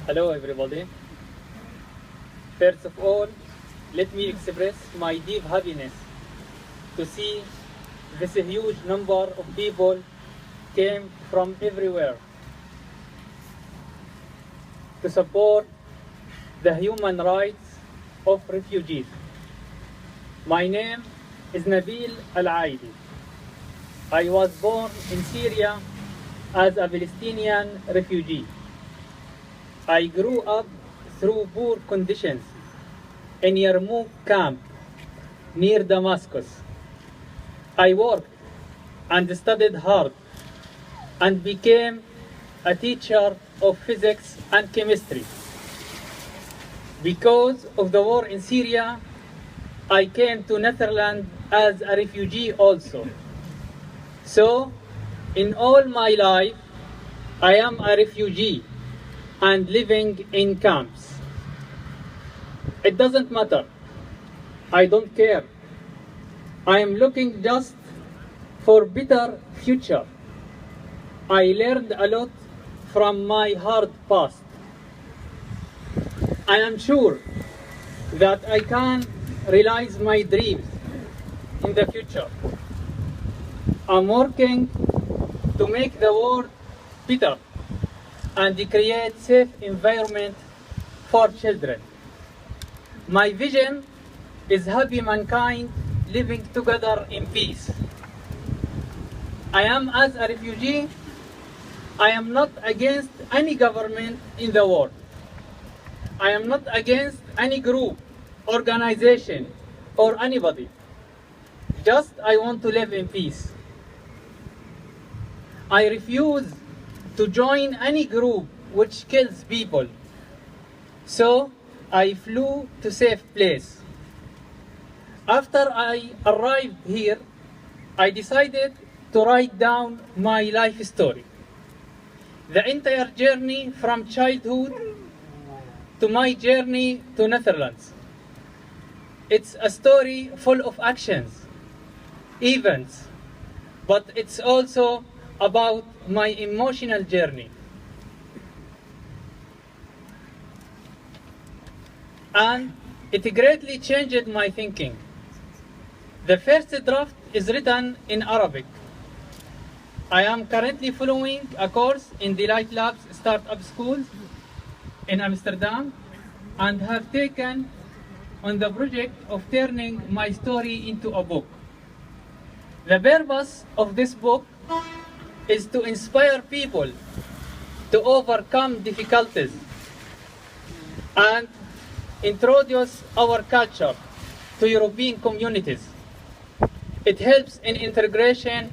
Hello everybody. First of all, let me express my deep happiness to see this huge number of people came from everywhere to support the human rights of refugees. My name is Nabil Al-Aidi. I was born in Syria as a Palestinian refugee. I grew up through poor conditions in Yarmouk camp near Damascus. I worked and studied hard and became a teacher of physics and chemistry. Because of the war in Syria, I came to Netherlands as a refugee also. So, in all my life, I am a refugee and living in camps. It doesn't matter. I don't care. I am looking just for better future. I learned a lot from my hard past. I am sure that I can realize my dreams in the future. I'm working to make the world better and create safe environment for children. My vision is happy mankind living together in peace. I am as a refugee, I am not against any government in the world. I am not against any group, organization, or anybody. Just I want to live in peace. I refuse to join any group which kills people. So I flew to safe place. After I arrived here, I decided to write down my life story. The entire journey from childhood to my journey to Netherlands. It's a story full of actions, events, but it's also about my emotional journey. And it greatly changed my thinking. The first draft is written in Arabic. I am currently following a course in Delight Labs Startup School in Amsterdam and have taken on the project of turning my story into a book. The purpose of this book is to inspire people to overcome difficulties and introduce our culture to European communities. It helps in integration.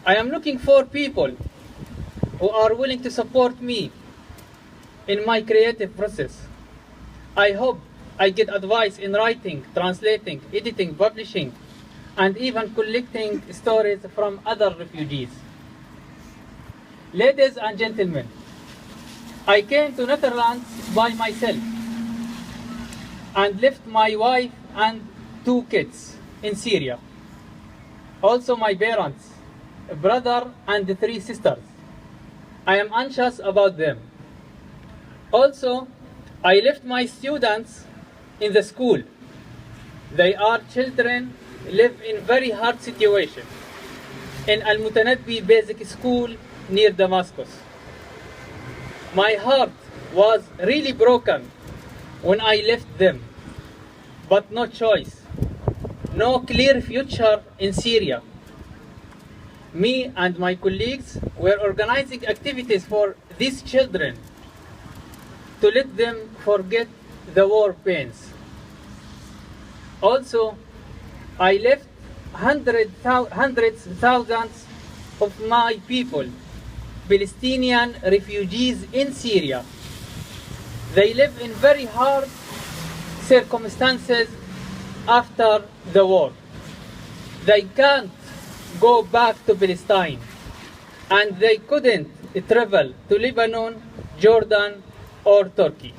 I am looking for people who are willing to support me in my creative process. I hope I get advice in writing, translating, editing, publishing, and even collecting stories from other refugees. Ladies and gentlemen, I came to Netherlands by myself and left my wife and 2 kids in Syria. Also my parents, a brother and 3 sisters. I am anxious about them. Also, I left my students in the school. They are children, live in very hard situation in Al-Mutanabbi Basic School near Damascus. My heart was really broken when I left them, but no choice, no clear future in Syria. Me and my colleagues were organizing activities for these children to let them forget the war pains. Also, I left hundreds, thousands of my people, Palestinian refugees in Syria. They live in very hard circumstances after the war. They can't go back to Palestine, and they couldn't travel to Lebanon, Jordan, or Turkey.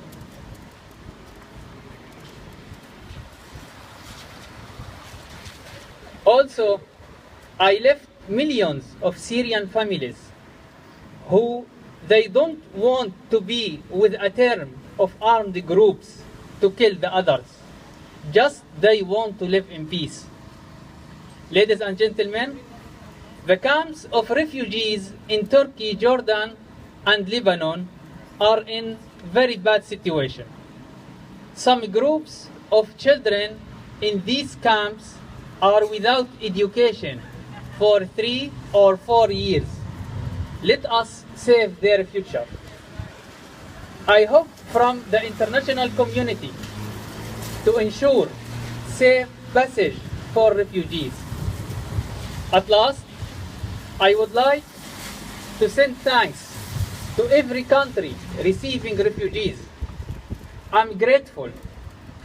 Also, I left millions of Syrian families who they don't want to be with a term of armed groups to kill the others. Just they want to live in peace. Ladies and gentlemen, the camps of refugees in Turkey, Jordan, and Lebanon are in very bad situation. Some groups of children in these camps are without education for 3 or 4 years. Let us save their future. I hope from the international community to ensure safe passage for refugees. At last, I would like to send thanks to every country receiving refugees. I'm grateful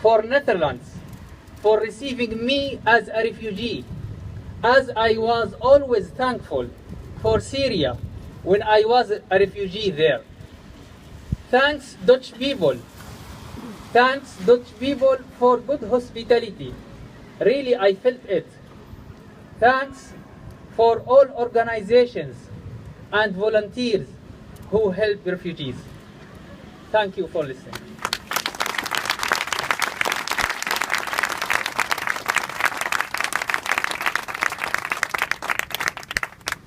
for Netherlands for receiving me as a refugee, as I was always thankful for Syria when I was a refugee there. Thanks Dutch people. Thanks Dutch people for good hospitality. Really, I felt it. Thanks for all organizations and volunteers who help refugees. Thank you for listening.